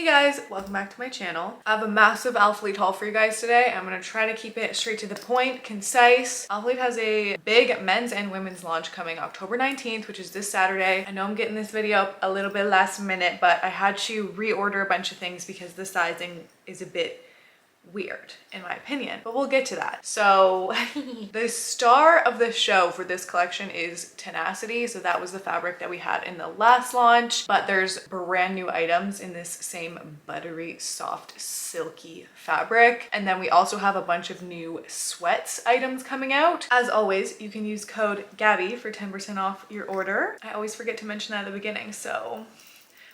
Hey guys, welcome back to my channel. I have a massive alphalete haul for you guys today. I'm gonna try to keep it straight to the point, concise. Alphalete has a big men's and women's launch coming October 19th, which is this Saturday. I know I'm getting this video up a little bit last minute, but I had to reorder a bunch of things because the sizing is a bit weird in my opinion, but we'll get to that. So the star of the show for this collection is Tenacity. So that was the fabric that we had in the last launch, but there's brand new items in this same buttery, soft, silky fabric. And then we also have a bunch of new sweats items coming out. As always, you can use code Gabby for 10% off your order. I always forget to mention that at the beginning, so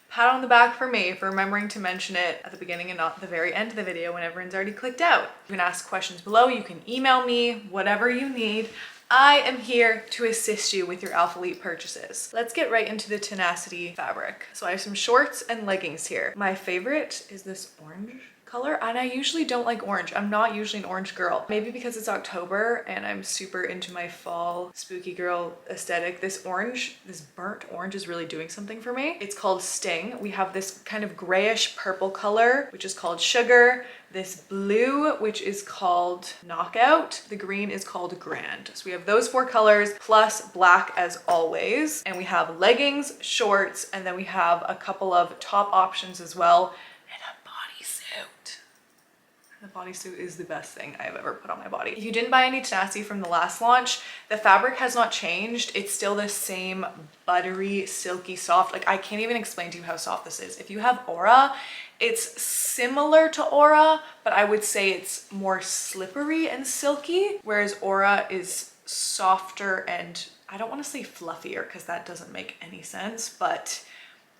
pat on the back for me for remembering to mention it at the beginning and not the very end of the video when everyone's already clicked out. You can ask questions below, you can email me, whatever you need. I am here to assist you with your alphalete purchases. Let's get right into the Tenacity fabric. So I have some shorts and leggings here. My favorite is this orange color, and I usually don't like orange. I'm not usually an orange girl. Maybe because it's October and I'm super into my fall spooky girl aesthetic. This orange, this burnt orange is really doing something for me. It's called Sting. We have this kind of grayish purple color, which is called Sugar. This blue, which is called Knockout. The green is called Grand. So we have those four colors plus black as always. And we have leggings, shorts, and then we have a couple of top options as well. The bodysuit is the best thing I've ever put on my body. If you didn't buy any Tenacity from the last launch, the fabric has not changed. It's still the same buttery, silky, soft. Like, I can't even explain to you how soft this is. If you have Aura, it's similar to Aura, but I would say it's more slippery and silky, whereas Aura is softer and I don't want to say fluffier because that doesn't make any sense, but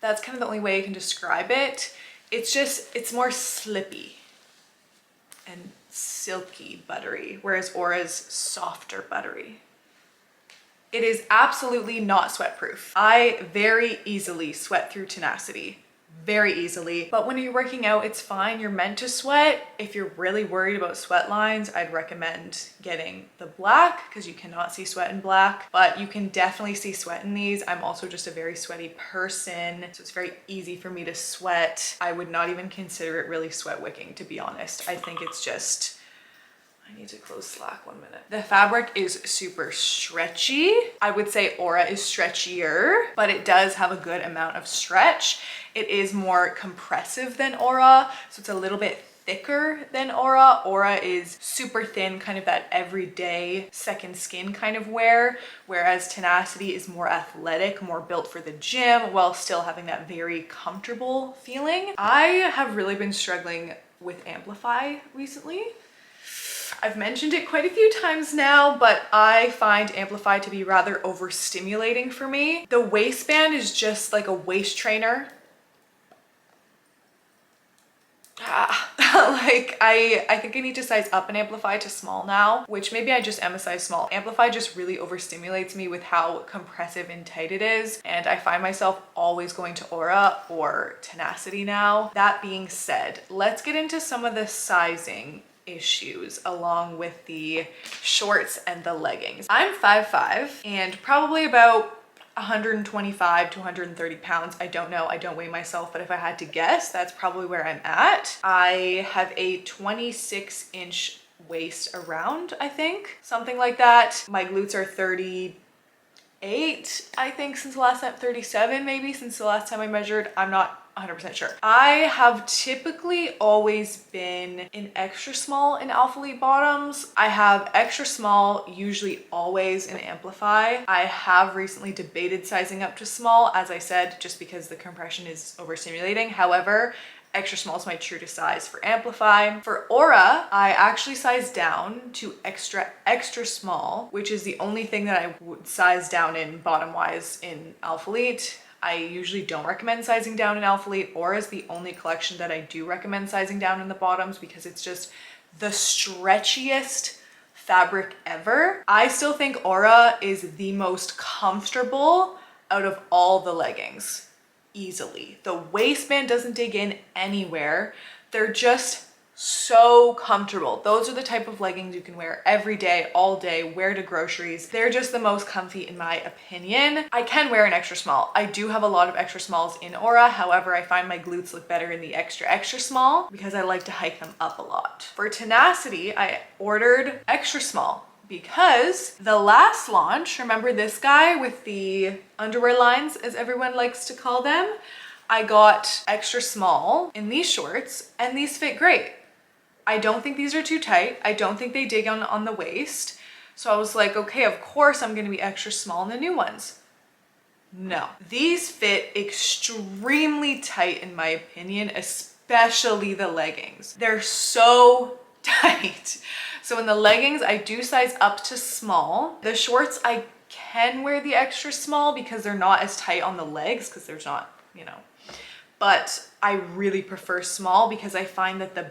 that's kind of the only way I can describe it. It's more slippy and silky buttery, whereas Aura's softer buttery. It is absolutely not sweat proof. I very easily sweat through Tenacity, very easily. But when you're working out, it's fine. You're meant to sweat. If you're really worried about sweat lines, I'd recommend getting the black because you cannot see sweat in black, but you can definitely see sweat in these. I'm also just a very sweaty person, so it's very easy for me to sweat. I would not even consider it really sweat wicking, to be honest. I think it's just, I need to close Slack 1 minute. The fabric is super stretchy. I would say Aura is stretchier, but it does have a good amount of stretch. It is more compressive than Aura, so it's a little bit thicker than Aura. Aura is super thin, kind of that everyday second skin kind of wear, whereas Tenacity is more athletic, more built for the gym while still having that very comfortable feeling. I have really been struggling with Amplify recently. I've mentioned it quite a few times now, but I find Amplify to be rather overstimulating for me. The waistband is just like a waist trainer. I think I need to size up an Amplify to small now, which maybe I just am a size small. Amplify just really overstimulates me with how compressive and tight it is, and I find myself always going to Aura or Tenacity now. That being said, let's get into some of the sizing issues along with the shorts and the leggings. I'm 5'5" and probably about 125 to 130 pounds. I don't know, I don't weigh myself, but if I had to guess, that's probably where I'm at. I have a 26-inch waist around, I think, something like that. My glutes are 38, I think, since the last time, 37 maybe, since the last time I measured. I'm not 100% sure. I have typically always been in extra small in alphalete bottoms. I have extra small usually always in Amplify. I have recently debated sizing up to small, as I said, just because the compression is overstimulating. However, extra small is my true to size for Amplify. For Aura, I actually sized down to extra small, which is the only thing that I would size down in bottom wise in alphalete. I usually don't recommend sizing down in alphalete. Aura is the only collection that I do recommend sizing down in the bottoms because it's just the stretchiest fabric ever. I still think Aura is the most comfortable out of all the leggings, easily. The waistband doesn't dig in anywhere. They're just So comfortable. Those are the type of leggings you can wear every day, all day, wear to groceries. They're just the most comfy in my opinion. I can wear an extra small. I do have a lot of extra smalls in Aura. However, I find my glutes look better in the extra small because I like to hike them up a lot. For Tenacity, I ordered extra small because the last launch, remember this guy with the underwear lines, as everyone likes to call them? I got extra small in these shorts and these fit great. I don't think these are too tight. I don't think they dig on the waist. So I was like, okay, of course I'm gonna be extra small in the new ones. No, these fit extremely tight in my opinion, especially the leggings. They're so tight. So in the leggings, I do size up to small. The shorts, I can wear the extra small because they're not as tight on the legs because there's not, you know, but I really prefer small because I find that the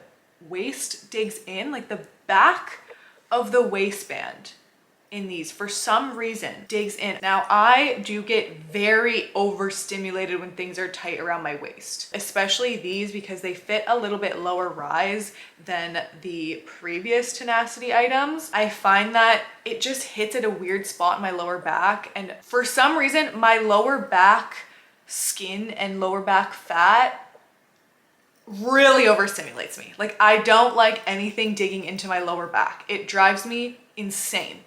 waist digs in, like the back of the waistband in these for some reason digs in. Now I do get very overstimulated when things are tight around my waist, especially these because they fit a little bit lower rise than the previous Tenacity items. I find that it just hits at a weird spot in my lower back, and for some reason my lower back skin and lower back fat really overstimulates me. Like I don't like anything digging into my lower back. It drives me insane.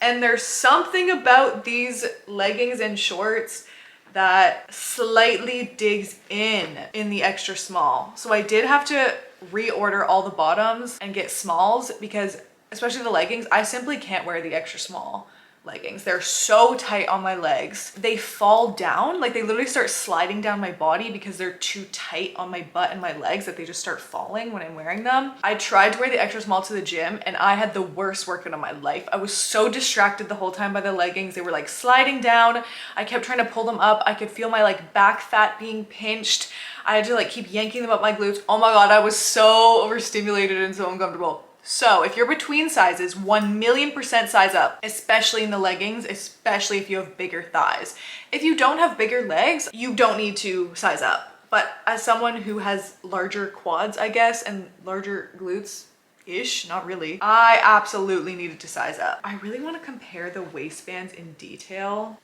And there's something about these leggings and shorts that slightly digs in the extra small. So I did have to reorder all the bottoms and get smalls because especially the leggings, I simply can't wear the extra small leggings. They're so tight on my legs. They fall down, like they literally start sliding down my body because they're too tight on my butt and my legs that they just start falling when I'm wearing them. I tried to wear the extra small to the gym and I had the worst workout of my life. I was so distracted the whole time by the leggings. They were like sliding down. I kept trying to pull them up. I could feel my like back fat being pinched. I had to like keep yanking them up my glutes. Oh my God, I was so overstimulated and so uncomfortable. So if you're between sizes, 1,000,000% size up, especially in the leggings, especially if you have bigger thighs. If you don't have bigger legs, you don't need to size up. But as someone who has larger quads, I guess, and larger glutes-ish, not really, I absolutely needed to size up. I really want to compare the waistbands in detail.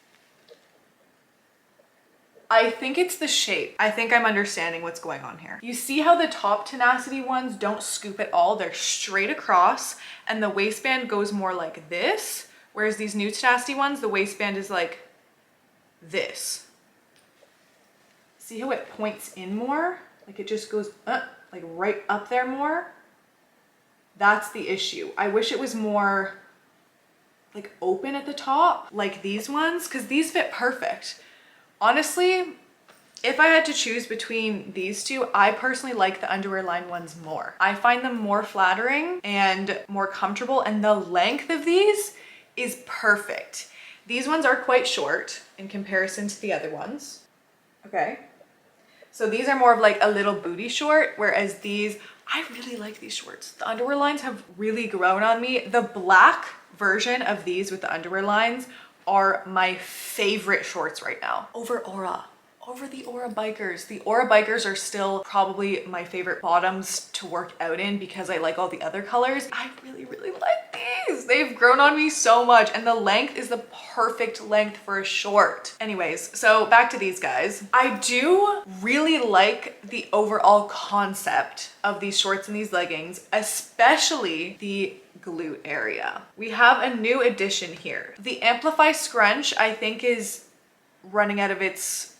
I think it's the shape. I think I'm understanding what's going on here. You see how the top Tenacity ones don't scoop at all? They're straight across and the waistband goes more like this. Whereas these new Tenacity ones, the waistband is like this. See how it points in more? Like it just goes like right up there more. That's the issue. I wish it was more like open at the top, like these ones, because these fit perfect. Honestly, if I had to choose between these two, I personally like the underwear line ones more. I find them more flattering and more comfortable, and the length of these is perfect. These ones are quite short in comparison to the other ones. Okay. So these are more of like a little booty short, whereas these, I really like these shorts. The underwear lines have really grown on me. The black version of these with the underwear lines are my favorite shorts right now over the Aura bikers. The Aura bikers are still probably my favorite bottoms to work out in because I like all the other colors. I really like these. They've grown on me so much, and the length is the perfect length for a short. Anyways, so back to these guys. I do really like the overall concept of these shorts and these leggings, especially the glute area. We have a new addition here. The Amplify Scrunch, I think, is running out of its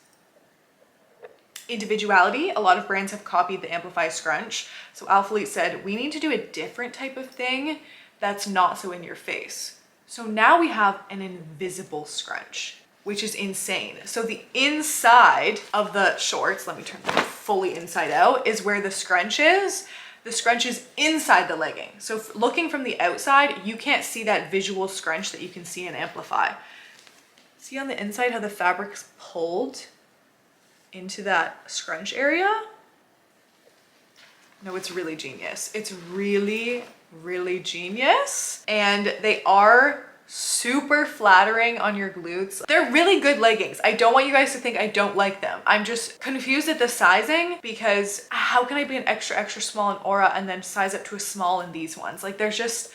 individuality. A lot of brands have copied the Amplify Scrunch. So Alphalete said, we need to do a different type of thing that's not so in your face. So now we have an invisible scrunch, which is insane. So the inside of the shorts, let me turn them fully inside out, is where the scrunch is. The scrunch is inside the legging. So looking from the outside, you can't see that visual scrunch that you can see in Amplify. See on the inside how the fabric's pulled into that scrunch area? No, it's really genius. It's really genius. And they are super flattering on your glutes. They're really good leggings. I don't want you guys to think I don't like them. I'm just confused at the sizing because how can I be an extra small in Aura and then size up to a small in these ones? Like there's just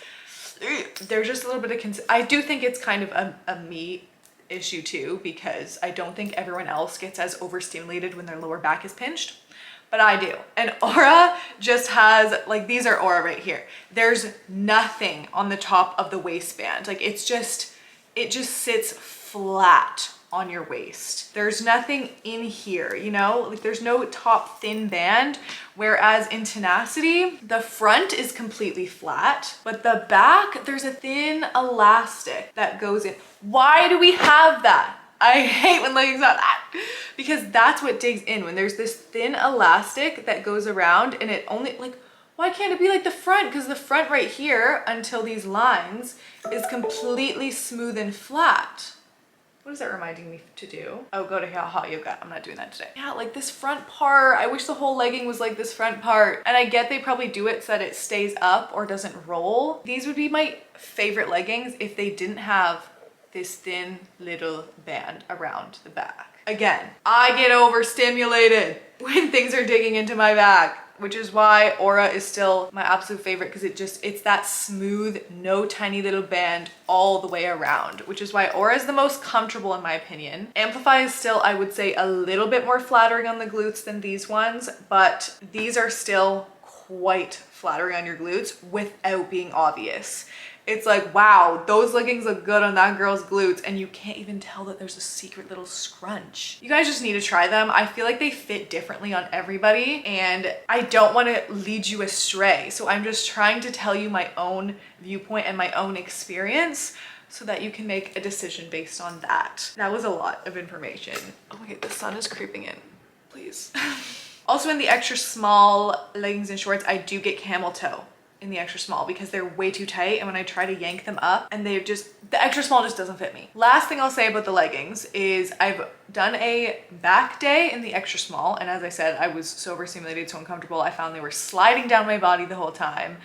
a little bit of I do think it's kind of a me issue too, because I don't think everyone else gets as overstimulated when their lower back is pinched, but I do. And Aura just has, like, these are Aura right here. There's nothing on the top of the waistband. Like it just sits flat on your waist. There's nothing in here, you know, like there's no top thin band. Whereas in Tenacity, the front is completely flat, but the back, there's a thin elastic that goes in. Why do we have that? I hate when leggings have that, because that's what digs in, when there's this thin elastic that goes around, and it only, like, why can't it be like the front? Because the front right here until these lines is completely smooth and flat. What is that reminding me to do? Oh, go to hot yoga. I'm not doing that today. Yeah, like this front part, I wish the whole legging was like this front part. And I get they probably do it so that it stays up or doesn't roll. These would be my favorite leggings if they didn't have this thin little band around the back. Again, I get overstimulated when things are digging into my back, which is why Aura is still my absolute favorite, because it's that smooth, no tiny little band all the way around, which is why Aura is the most comfortable in my opinion. Amplify is still, I would say, a little bit more flattering on the glutes than these ones, but these are still quite flattering on your glutes without being obvious. It's like, wow, those leggings look good on that girl's glutes, and you can't even tell that there's a secret little scrunch. You guys just need to try them. I feel like they fit differently on everybody, and I don't want to lead you astray. So I'm just trying to tell you my own viewpoint and my own experience so that you can make a decision based on that. That was a lot of information. Oh my God, the sun is creeping in, please. Also in the extra small leggings and shorts, I do get camel toe in the extra small because they're way too tight, and when I try to yank them up, and the extra small just doesn't fit me. Last thing I'll say about the leggings is I've done a back day in the extra small, and as I said, I was so overstimulated, so uncomfortable, I found they were sliding down my body the whole time.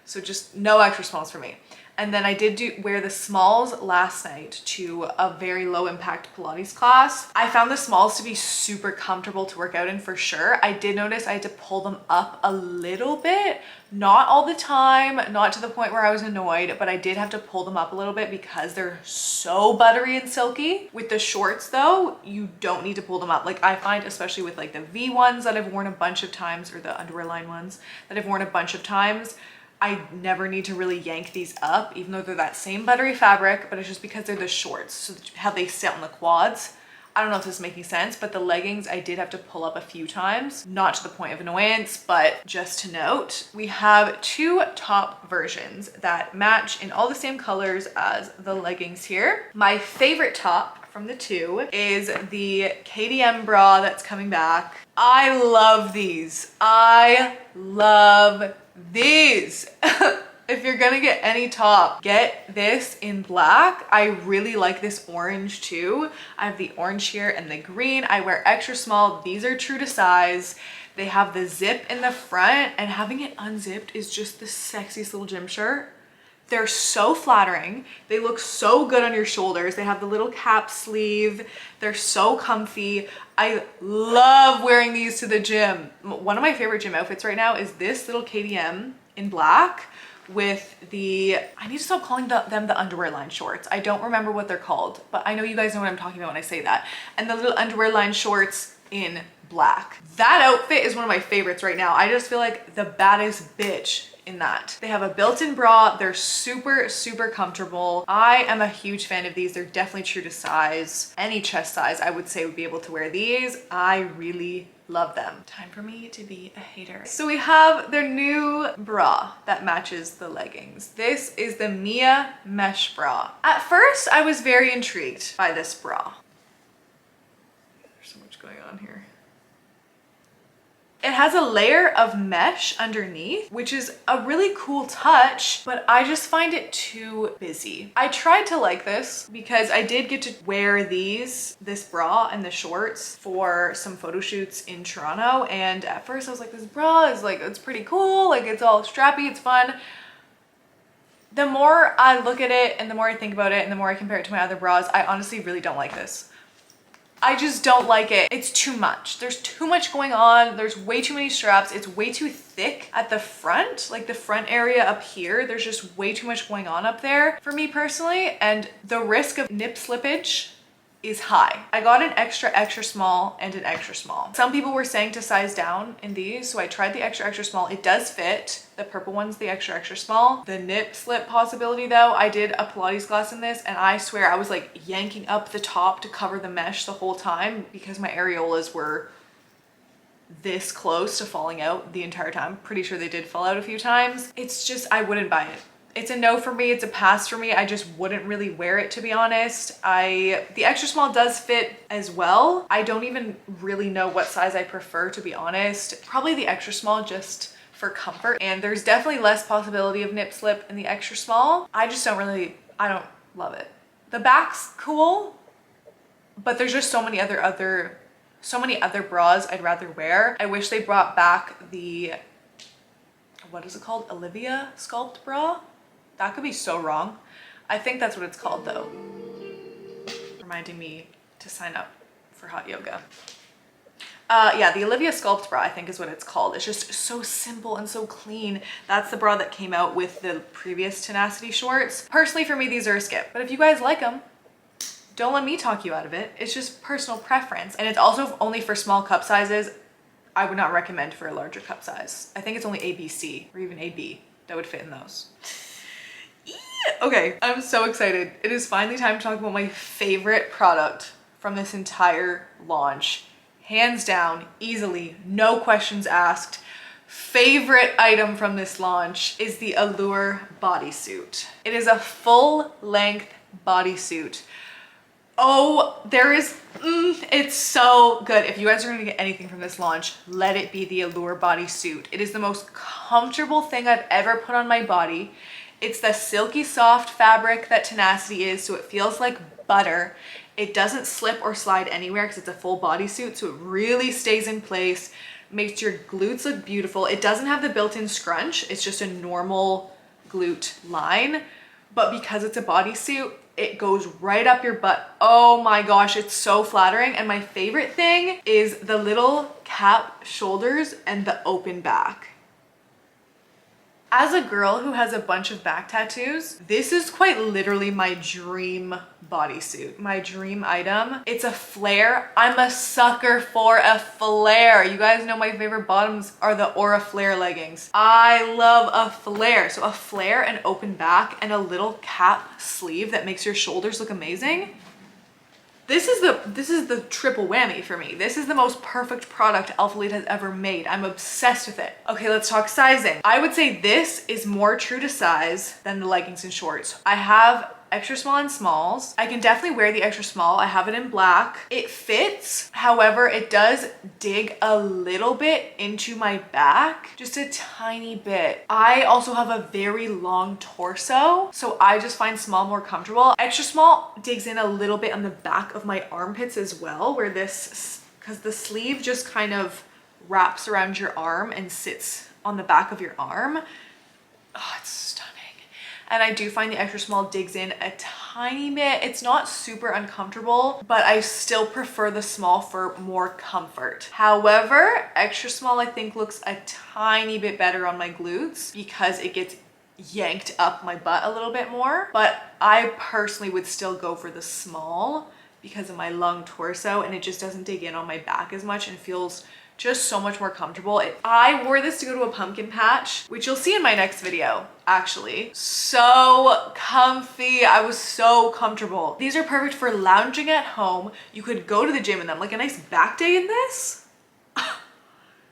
So just no extra smalls for me. And then I did wear the smalls last night to a very low impact Pilates class. I found the smalls to be super comfortable to work out in for sure. I did notice I had to pull them up a little bit, not all the time, not to the point where I was annoyed, but I did have to pull them up a little bit because they're so buttery and silky. With the shorts though, you don't need to pull them up. Like I find, especially with like the V ones that I've worn a bunch of times, or the underwear line ones that I've worn a bunch of times, I never need to really yank these up, even though they're that same buttery fabric, but it's just because they're the shorts, so how they sit on the quads. I don't know if this is making sense, but the leggings I did have to pull up a few times, not to the point of annoyance, but just to note. We have two top versions that match in all the same colors as the leggings here. My favorite top from the two is the KDM bra that's coming back. I love these. I love these. If you're gonna get any top, get this in black. I really like this orange too. I have the orange here and the green. I wear extra small. These are true to size. They have the zip in the front, and having it unzipped is just the sexiest little gym shirt. They're so flattering. They look so good on your shoulders. They have the little cap sleeve. They're so comfy. I love wearing these to the gym. One of my favorite gym outfits right now is this little KDM in black with the, I need to stop calling them the underwear line shorts. I don't remember what they're called, but I know you guys know what I'm talking about when I say that. And the little underwear line shorts in black. That outfit is one of my favorites right now. I just feel like the baddest bitch in that. They have a built-in bra. They're super, super comfortable. I am a huge fan of these. They're definitely true to size. Any chest size, I would say, would be able to wear these. I really love them. Time for me to be a hater. So we have their new bra that matches the leggings. This is the Mia mesh bra. At first, I was very intrigued by this bra. There's so much going on here. It has a layer of mesh underneath, which is a really cool touch, but I just find it too busy. I tried to like this because I did get to wear this bra and the shorts for some photo shoots in Toronto. And at first I was like, this bra is like, it's pretty cool. Like it's all strappy, it's fun. The more I look at it and the more I think about it and the more I compare it to my other bras, I honestly really don't like this. I just don't like it. It's too much. There's too much going on. There's way too many straps. It's way too thick at the front, like the front area up here. There's just way too much going on up there for me personally. And the risk of nip slippage is high. I got an extra small and an extra small. Some people were saying to size down in these, so I tried the extra small. It does fit. The purple one's the extra small. The nip slip possibility though, I did a Pilates class in this and I swear I was like yanking up the top to cover the mesh the whole time because my areolas were this close to falling out the entire time. Pretty sure they did fall out a few times. It's just, I wouldn't buy it. It's a no for me. It's a pass for me. I just wouldn't really wear it, to be honest. The extra small does fit as well. I don't even really know what size I prefer, to be honest. Probably the extra small just for comfort. And there's definitely less possibility of nip slip in the extra small. I just don't really, I don't love it. The back's cool, but there's just so many other bras I'd rather wear. I wish they brought back the, what is it called? Olivia sculpt bra? That could be so wrong. I think that's what it's called though. Reminding me to sign up for hot yoga. Yeah, the Olivia sculpt bra I think is what it's called. It's just so simple and so clean. That's the bra that came out with the previous Tenacity shorts. Personally for me, these are a skip, but if you guys like them, don't let me talk you out of it. It's just personal preference. And it's also only for small cup sizes. I would not recommend for a larger cup size. I think it's only ABC or even AB that would fit in those. Okay, I'm so excited. It is finally time to talk about my favorite product from this entire launch. Hands down, easily, no questions asked. Favorite item from this launch is the Allure bodysuit. It is a full-length bodysuit. Oh, it's so good. If you guys are gonna get anything from this launch, let it be the Allure bodysuit. It is the most comfortable thing I've ever put on my body. It's the silky soft fabric that Tenacity is, so it feels like butter. It doesn't slip or slide anywhere because it's a full bodysuit, so it really stays in place, makes your glutes look beautiful. It doesn't have the built-in scrunch. It's just a normal glute line, but because it's a bodysuit, it goes right up your butt. Oh my gosh, it's so flattering. And my favorite thing is the little cap shoulders and the open back. As a girl who has a bunch of back tattoos, this is quite literally my dream bodysuit, my dream item. It's a flare. I'm a sucker for a flare. You guys know my favorite bottoms are the Aura flare leggings. I love a flare. So a flare, an open back, and a little cap sleeve that makes your shoulders look amazing. This is the triple whammy for me. This is the most perfect product Alphalete has ever made. I'm obsessed with it. Okay, let's talk sizing. I would say this is more true to size than the leggings and shorts. I have extra small and smalls. I can definitely wear the extra small. I have it in black. It fits. However, it does dig a little bit into my back, just a tiny bit. I also have a very long torso, so I just find small more comfortable. Extra small digs in a little bit on the back of my armpits as well, where this, because the sleeve just kind of wraps around your arm and sits on the back of your arm. Oh, it's stunning. And I do find the extra small digs in a tiny bit. It's not super uncomfortable, but I still prefer the small for more comfort. However, extra small I think looks a tiny bit better on my glutes because it gets yanked up my butt a little bit more. But I personally would still go for the small because of my long torso, and it just doesn't dig in on my back as much and feels just so much more comfortable. I wore this to go to a pumpkin patch, which you'll see in my next video, actually. So comfy. I was so comfortable. These are perfect for lounging at home. You could go to the gym in them, like a nice back day in this.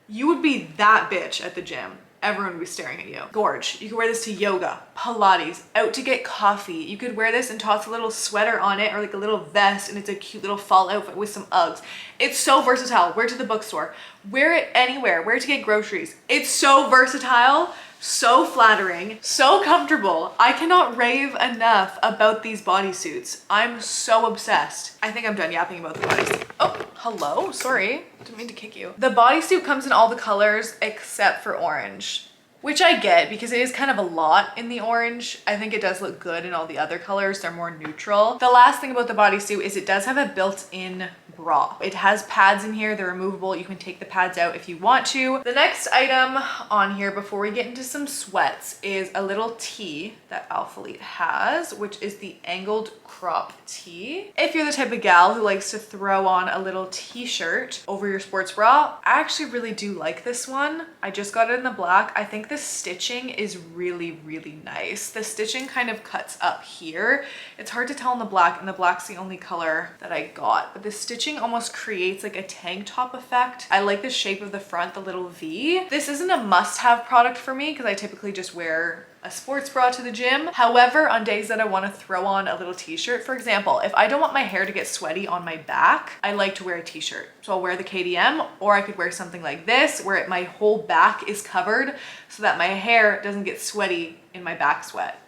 You would be that bitch at the gym. Everyone would be staring at you. Gorge. You could wear this to yoga, Pilates, out to get coffee. You could wear this and toss a little sweater on it or like a little vest, and it's a cute little fall outfit with some Uggs. It's so versatile. Wear it to the bookstore. Wear it anywhere. Wear it to get groceries. It's so versatile, so flattering, so comfortable. I cannot rave enough about these bodysuits. I'm so obsessed. I think I'm done yapping about the bodysuit. Oh, hello. Sorry. Didn't mean to kick you. The bodysuit comes in all the colors except for orange. which I get because it is kind of a lot in the orange. I think it does look good in all the other colors. They're more neutral. The last thing about the bodysuit is it does have a built-in bra. It has pads in here. They're removable. You can take the pads out if you want to. The next item on here before we get into some sweats is a little tee that Alphalete has, which is the angled crop tee. If you're the type of gal who likes to throw on a little t-shirt over your sports bra, I actually really do like this one. I just got it in the black. I think the stitching is really, really nice. The stitching kind of cuts up here. It's hard to tell in the black, and the black's the only color that I got, but the stitching almost creates like a tank top effect. I like the shape of the front, the little V. This isn't a must-have product for me because I typically just wear a sports bra to the gym. However, on days that I want to throw on a little t-shirt, for example, if I don't want my hair to get sweaty on my back, I like to wear a t-shirt. So I'll wear the KDM, or I could wear something like this where my whole back is covered so that my hair doesn't get sweaty in my back sweat.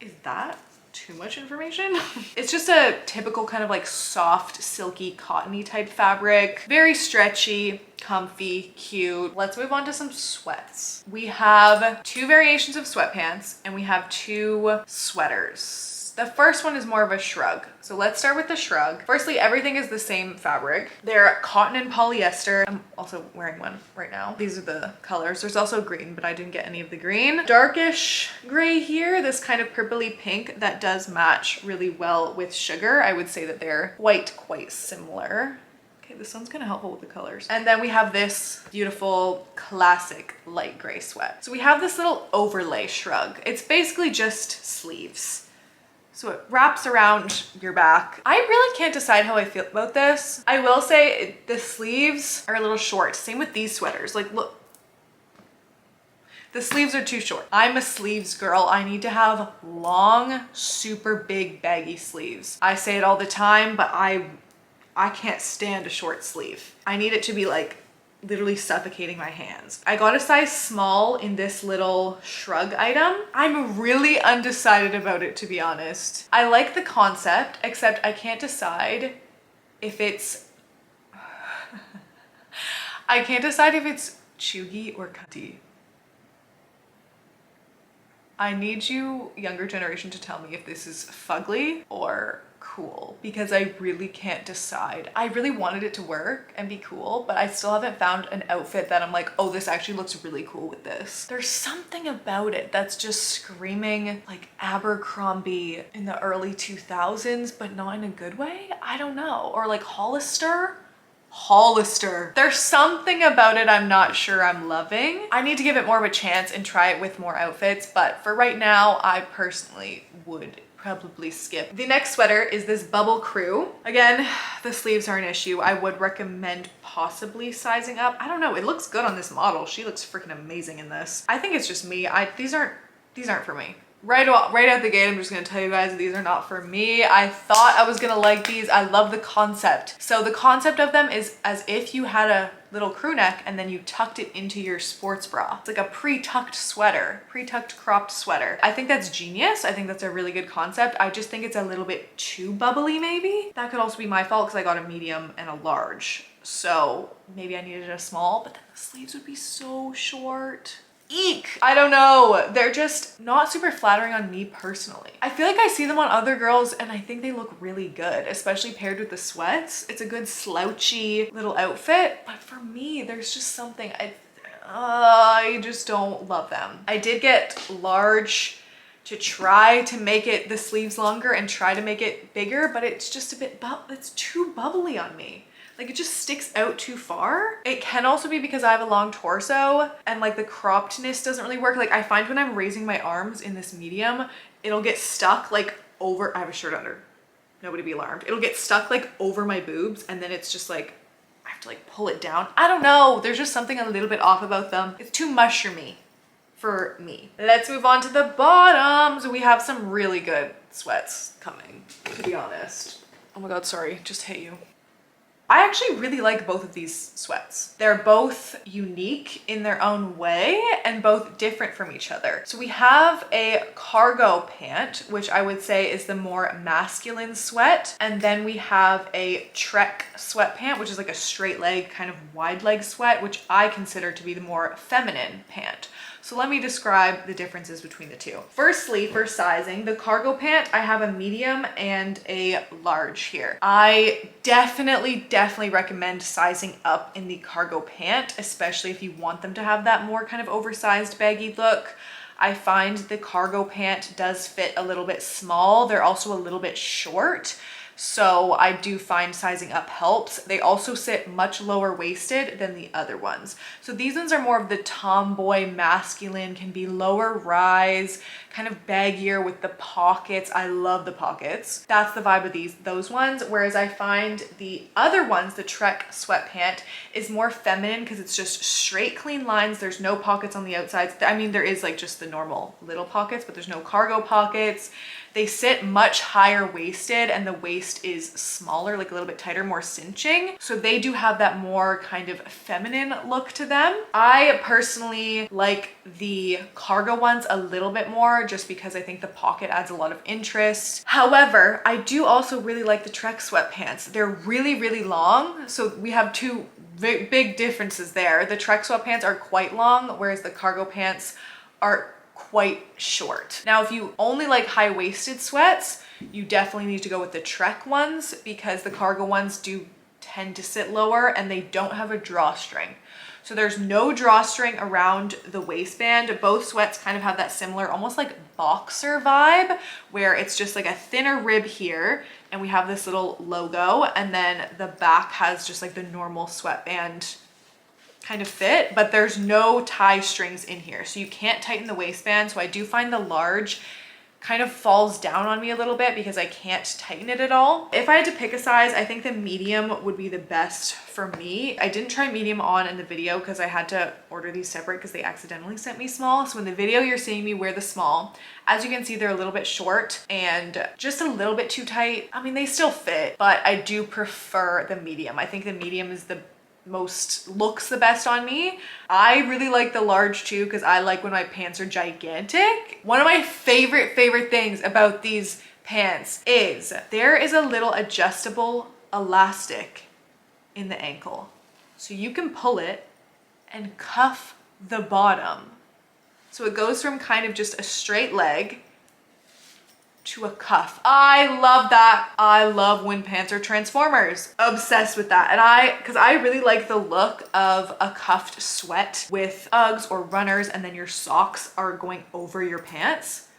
Is that too much information? It's just a typical kind of like soft, silky, cottony type fabric. Very stretchy, comfy, cute. Let's move on to some sweats. We have two variations of sweatpants and we have two sweaters. The first one is more of a shrug. So let's start with the shrug. Firstly, everything is the same fabric. They're cotton and polyester. I'm also wearing one right now. These are the colors. There's also green, but I didn't get any of the green. Darkish gray here, this kind of purpley pink that does match really well with sugar. I would say that they're quite similar. Okay, this one's kind of helpful with the colors. And then we have this beautiful classic light gray sweat. So we have this little overlay shrug. It's basically just sleeves. So it wraps around your back. I really can't decide how I feel about this. I will say the sleeves are a little short. Same with these sweaters. Like, look. The sleeves are too short. I'm a sleeves girl. I need to have long, super big, baggy sleeves. I say it all the time, but I can't stand a short sleeve. I need it to be like literally suffocating my hands. I got a size small in this little shrug item. I'm really undecided about it, to be honest. I like the concept, except I can't decide if it's I can't decide if it's chuggy or cutty. I need you, younger generation, to tell me if this is fugly or cool, because I really can't decide. I really wanted it to work and be cool, but I still haven't found an outfit that I'm like, oh, this actually looks really cool with this. There's something about it that's just screaming like Abercrombie in the early 2000s, but not in a good way. I don't know. Or like Hollister. There's something about it I'm not sure I'm loving. I need to give it more of a chance and try it with more outfits, but for right now, I personally would probably skip. The next sweater is this Bubble Crew. Again, the sleeves are an issue. I would recommend possibly sizing up. I don't know, it looks good on this model. She looks freaking amazing in this. I think it's just me. These aren't for me. Right out the gate, I'm just gonna tell you guys these are not for me. I thought I was gonna like these. I love the concept. So the concept of them is as if you had a little crew neck and then you tucked it into your sports bra. It's like a pre-tucked sweater, pre-tucked cropped sweater. I think that's genius. I think that's a really good concept. I just think it's a little bit too bubbly maybe. That could also be my fault because I got a medium and a large. So maybe I needed a small, but then the sleeves would be so short. Eek! I don't know. They're just not super flattering on me personally. I feel like I see them on other girls and I think they look really good, especially paired with the sweats. It's a good slouchy little outfit, but for me, there's just something, I just don't love them. I did get large to try to make it the sleeves longer and try to make it bigger, but it's just a bit, it's too bubbly on me. Like it just sticks out too far. It can also be because I have a long torso and like the croppedness doesn't really work. Like I find when I'm raising my arms in this medium, it'll get stuck like over, I have a shirt under, nobody be alarmed. It'll get stuck like over my boobs and then it's just like, I have to like pull it down. I don't know, there's just something a little bit off about them. It's too mushroomy for me. Let's move on to the bottoms. We have some really good sweats coming, to be honest. Oh my God, sorry, just hit you. I actually really like both of these sweats. They're both unique in their own way and both different from each other. So we have a cargo pant, which I would say is the more masculine sweat. And then we have a Trek sweatpant, which is like a straight leg, kind of wide leg sweat, which I consider to be the more feminine pant. So let me describe the differences between the two. Firstly, for sizing, the cargo pant, I have a medium and a large here. I definitely recommend sizing up in the cargo pant, especially if you want them to have that more kind of oversized baggy look. I find the cargo pant does fit a little bit small. They're also a little bit short. So I do find sizing up helps. They also sit much lower waisted than the other ones. So these ones are more of the tomboy masculine, can be lower rise, kind of baggier with the pockets. I love the pockets. That's the vibe of those ones. Whereas I find the other ones, the Trek sweatpant, is more feminine because it's just straight clean lines. There's no pockets on the outsides. I mean, there is like just the normal little pockets, but there's no cargo pockets. They sit much higher waisted and the waist is smaller, like a little bit tighter, more cinching. So they do have that more kind of feminine look to them. I personally like the cargo ones a little bit more just because I think the pocket adds a lot of interest. However, I do also really like the Trek sweatpants. They're really long. So we have two big differences there. The Trek sweatpants are quite long, whereas the cargo pants are quite short. Now, if you only like high-waisted sweats, you definitely need to go with the Trek ones because the cargo ones do tend to sit lower and they don't have a drawstring. So there's no drawstring around the waistband. Both sweats kind of have that similar, almost like boxer vibe, where it's just like a thinner rib here and we have this little logo, and then the back has just like the normal sweatband kind of fit, but there's no tie strings in here. So you can't tighten the waistband. So I do find the large kind of falls down on me a little bit because I can't tighten it at all. If I had to pick a size, I think the medium would be the best for me. I didn't try medium on in the video because I had to order these separate because they accidentally sent me small. So in the video, you're seeing me wear the small. As you can see, they're a little bit short and just a little bit too tight. I mean, they still fit, but I do prefer the medium. I think the medium is looks the best on me. I really like the large too because I like when my pants are gigantic. One of my favorite things about these pants is there is a little adjustable elastic in the ankle. So you can pull it and cuff the bottom. So it goes from kind of just a straight leg to a cuff. I love that. I love when pants are transformers. Obsessed with that. And because I really like the look of a cuffed sweat with Uggs or runners and then your socks are going over your pants.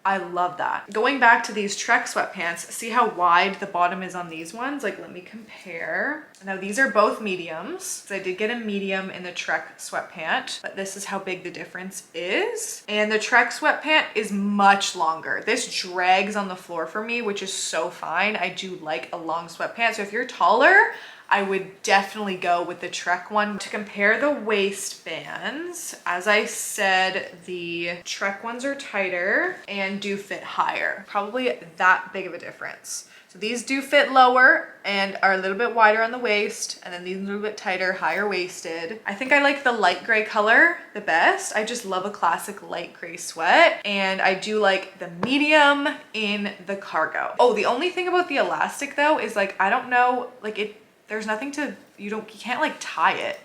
I love that. Going back to these Trek sweatpants, see how wide the bottom is on these ones? Like, let me compare. Now these are both mediums. So I did get a medium in the Trek sweatpant, but this is how big the difference is. And the Trek sweatpant is much longer. This drags on the floor for me, which is so fine. I do like a long sweatpant. So if you're taller, I would definitely go with the Trek one. To compare the waistbands, as I said, the Trek ones are tighter and do fit higher. Probably that big of a difference. So these do fit lower and are a little bit wider on the waist, and then these are a little bit tighter, higher waisted. I think I like the light gray color the best. I just love a classic light gray sweat, and I do like the medium in the cargo. Oh, the only thing about the elastic though is like, I don't know, like there's nothing to, you can't like tie it.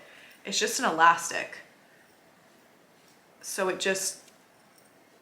It's just an elastic. So it just,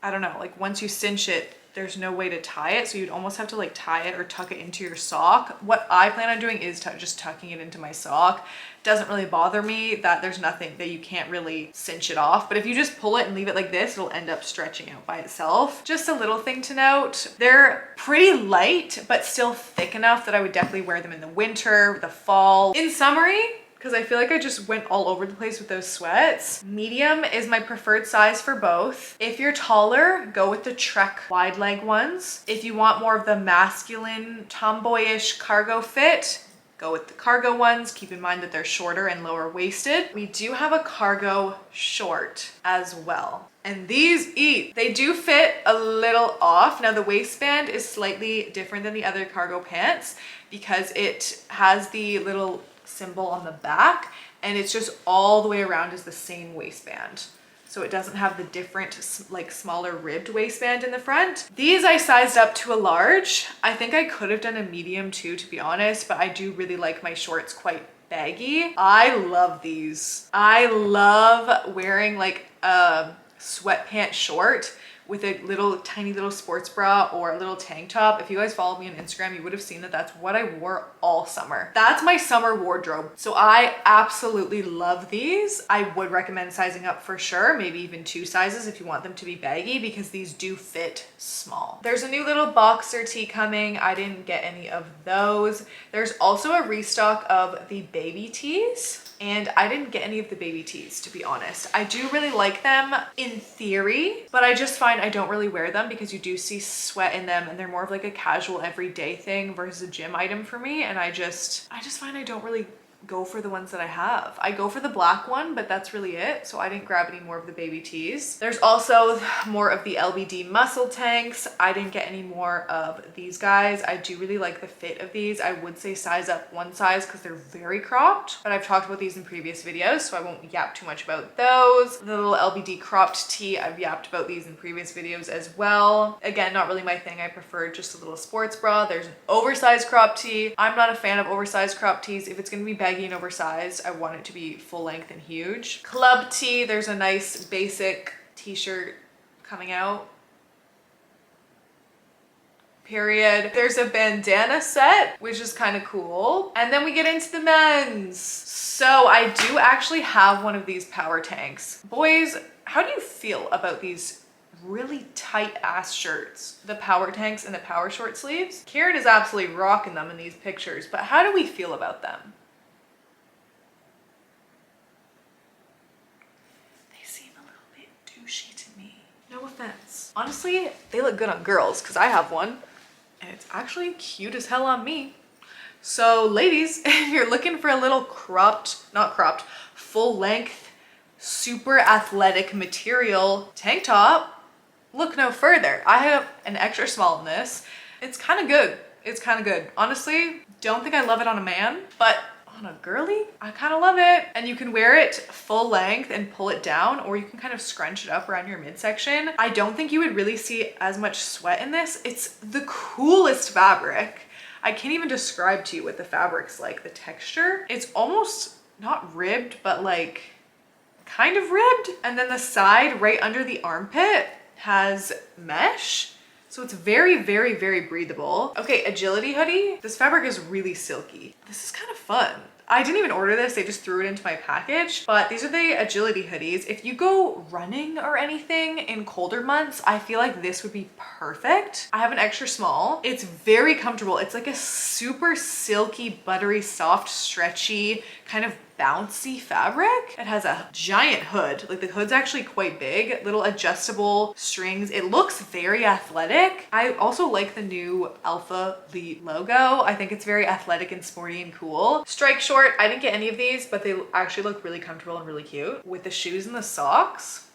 I don't know, like once you cinch it, there's no way to tie it. So you'd almost have to like tie it or tuck it into your sock. What I plan on doing is just tucking it into my sock. Doesn't really bother me that there's nothing that you can't really cinch it off. But if you just pull it and leave it like this, it'll end up stretching out by itself. Just a little thing to note, they're pretty light, but still thick enough that I would definitely wear them in the winter, the fall. In summary, because I feel like I just went all over the place with those sweats, medium is my preferred size for both. If you're taller, go with the Trek wide leg ones. If you want more of the masculine, tomboyish cargo fit, go with the cargo ones. Keep in mind that they're shorter and lower waisted. We do have a cargo short as well. And these they do fit a little off. Now the waistband is slightly different than the other cargo pants because it has the little symbol on the back, and it's just all the way around is the same waistband. So it doesn't have the different, like, smaller ribbed waistband in the front. These I sized up to a large. I think I could have done a medium too, to be honest, but I do really like my shorts quite baggy. I love these. I love wearing like a sweatpant short with a little tiny little sports bra or a little tank top. If you guys follow me on Instagram, you would have seen that that's what I wore all summer. That's my summer wardrobe. So I absolutely love these. I would recommend sizing up for sure, maybe even 2 sizes if you want them to be baggy, because these do fit small. There's a new little boxer tee coming. I didn't get any of those. There's also a restock of the baby tees. And I didn't get any of the baby tees, to be honest. I do really like them in theory, but I just find I don't really wear them because you do see sweat in them, and they're more of like a casual everyday thing versus a gym item for me. And I just find I don't really go for the ones that I have. I go for the black one, but that's really it. So I didn't grab any more of the baby tees. There's also more of the LBD muscle tanks. I didn't get any more of these guys. I do really like the fit of these. I would say size up 1 size because they're very cropped, but I've talked about these in previous videos, so I won't yap too much about those. The little LBD cropped tee, I've yapped about these in previous videos as well. Again, not really my thing. I prefer just a little sports bra. There's an oversized crop tee. I'm not a fan of oversized crop tees. If it's going to be baggy and oversized, I want it to be full length and huge. Club tee, there's a nice basic t-shirt coming out. Period. There's a bandana set, which is kind of cool. And then we get into the men's. So I do actually have one of these power tanks. Boys, how do you feel about these really tight ass shirts, the power tanks and the power short sleeves? Karen is absolutely rocking them in these pictures, but how do we feel about them? To me. No offense. Honestly, they look good on girls because I have one and it's actually cute as hell on me. So ladies, if you're looking for a little not cropped, full length, super athletic material tank top, look no further. I have an extra small in this. It's kind of good. It's kind of good. Honestly, don't think I love it on a man, but on a girly, I kind of love it. And you can wear it full length and pull it down, or you can kind of scrunch it up around your midsection. I don't think you would really see as much sweat in this. It's the coolest fabric. I can't even describe to you what the fabric's like, the texture. It's almost not ribbed, but like kind of ribbed. And then the side right under the armpit has mesh. So it's very, very, very breathable. Okay, agility hoodie. This fabric is really silky. This is kind of fun. I didn't even order this, they just threw it into my package, but these are the agility hoodies. If you go running or anything in colder months, I feel like this would be perfect. I have an extra small. It's very comfortable. It's like a super silky, buttery, soft, stretchy, kind of bouncy fabric. It has a giant hood. Like the hood's actually quite big, little adjustable strings. It looks very athletic. I also like the new alphalete logo. I think it's very athletic and sporty and cool. Strike short, I didn't get any of these, but they actually look really comfortable and really cute. With the shoes and the socks,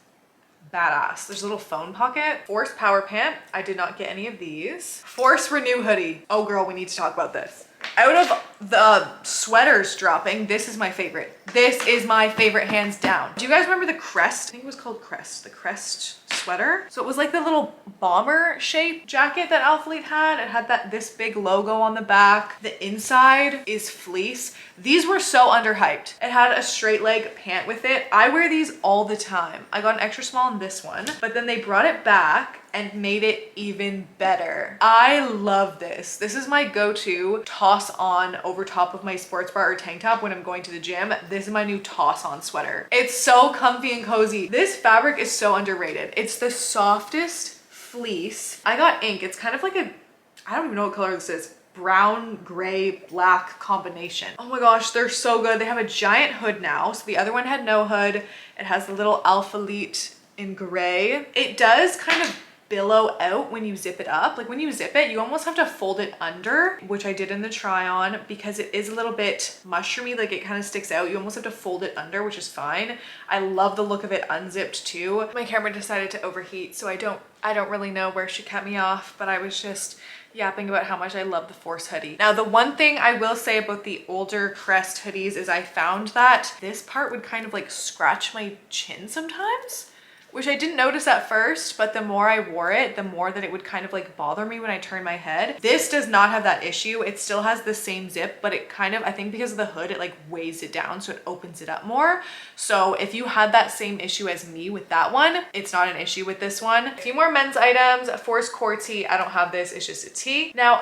badass. There's a little phone pocket. Force power pant, I did not get any of these. Force renew hoodie. Oh girl, we need to talk about this. Out of the sweaters dropping, this is my favorite. This is my favorite, hands down. Do you guys remember the Crest? I think it was called Crest, the Crest sweater. So it was like the little bomber shape jacket that Alphalete had. It had this big logo on the back. The inside is fleece. These were so underhyped. It had a straight leg pant with it. I wear these all the time. I got an extra small in this one, but then they brought it back and made it even better. I love this. This is my go-to toss on over top of my sports bra or tank top when I'm going to the gym. This is my new toss on sweater. It's so comfy and cozy. This fabric is so underrated. It's the softest fleece. I got ink. It's kind of like I don't even know what color this is. Brown, gray, black combination. Oh my gosh, they're so good. They have a giant hood now. So the other one had no hood. It has the little Alphalete in gray. It does kind of billow out when you zip it up. Like when you zip it, you almost have to fold it under, which I did in the try on because it is a little bit mushroomy, like it kind of sticks out. You almost have to fold it under, which is fine. I love the look of it unzipped too. My camera decided to overheat, so I don't really know where she cut me off, but I was just yapping about how much I love the Force hoodie. Now, the one thing I will say about the older Crest hoodies is I found that this part would kind of like scratch my chin sometimes, which I didn't notice at first, but the more I wore it, the more that it would kind of like bother me when I turned my head. This does not have that issue. It still has the same zip, but it kind of, I think because of the hood, it like weighs it down, so it opens it up more. So if you had that same issue as me with that one, it's not an issue with this one. A few more men's items. Force core tee. I don't have this, it's just a tee. Now,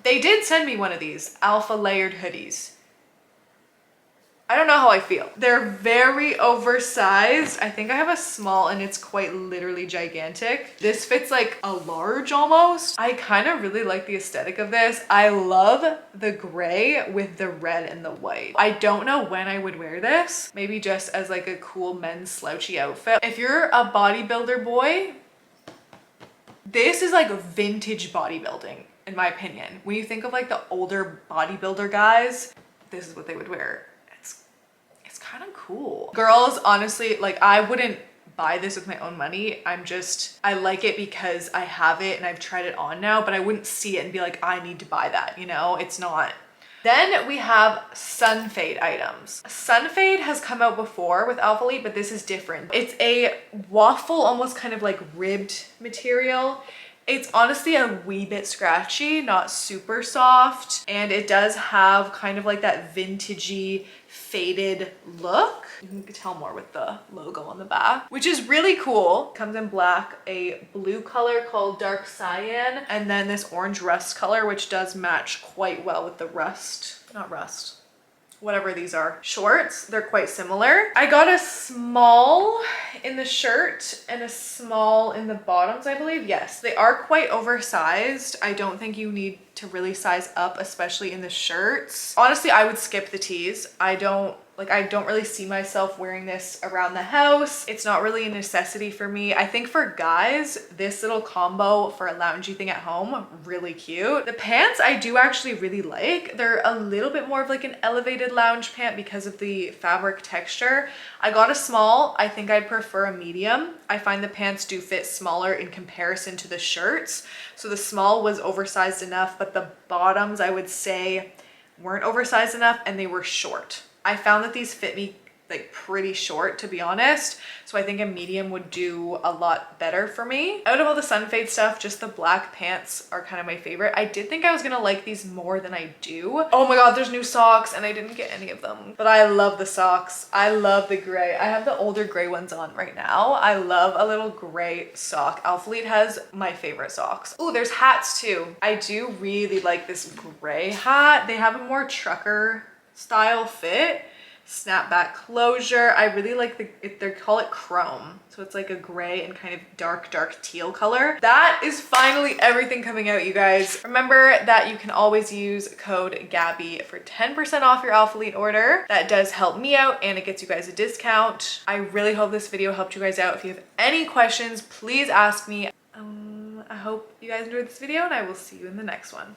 they did send me one of these alpha layered hoodies. I don't know how I feel. They're very oversized. I think I have a small and it's quite literally gigantic. This fits like a large almost. I kind of really like the aesthetic of this. I love the gray with the red and the white. I don't know when I would wear this. Maybe just as like a cool men's slouchy outfit. If you're a bodybuilder boy, this is like vintage bodybuilding in my opinion. When you think of like the older bodybuilder guys, this is what they would wear. Kind of cool. Girls, honestly, like I wouldn't buy this with my own money. I like it because I have it and I've tried it on now, but I wouldn't see it and be like, I need to buy that, you know? It's not. Then we have Sunfade items. Sunfade has come out before with alphalete, but this is different. It's a waffle, almost kind of like ribbed material. It's honestly a wee bit scratchy, not super soft, and it does have kind of like that vintagey faded look. You can tell more with the logo on the back, which is really cool. Comes in black, a blue color called dark cyan, and then this orange rust color, which does match quite well with the whatever these are, shorts. They're quite similar. I got a small in the shirt and a small in the bottoms, I believe. Yes, they are quite oversized. I don't think you need to really size up, especially in the shirts. Honestly, I would skip the tees. I don't really see myself wearing this around the house. It's not really a necessity for me. I think for guys, this little combo for a loungy thing at home, really cute. The pants I do actually really like. They're a little bit more of like an elevated lounge pant because of the fabric texture. I got a small. I think I'd prefer a medium. I find the pants do fit smaller in comparison to the shirts. So the small was oversized enough, but the bottoms I would say weren't oversized enough and they were short. I found that these fit me like pretty short, to be honest. So I think a medium would do a lot better for me. Out of all the Sunfade stuff, just the black pants are kind of my favorite. I did think I was gonna like these more than I do. Oh my God, there's new socks and I didn't get any of them, but I love the socks. I love the gray. I have the older gray ones on right now. I love a little gray sock. Allfleet has my favorite socks. Oh, there's hats too. I do really like this gray hat. They have a more trucker style fit, snapback closure. I really like they call it chrome, so it's like a gray and kind of dark teal color. That is finally everything coming out, you guys. Remember that you can always use code Gabby for 10% off your Allfleet order. That does help me out and it gets you guys a discount. I really hope this video helped you guys out. If you have any questions, please ask me. I hope you guys enjoyed this video and I will see you in the next one.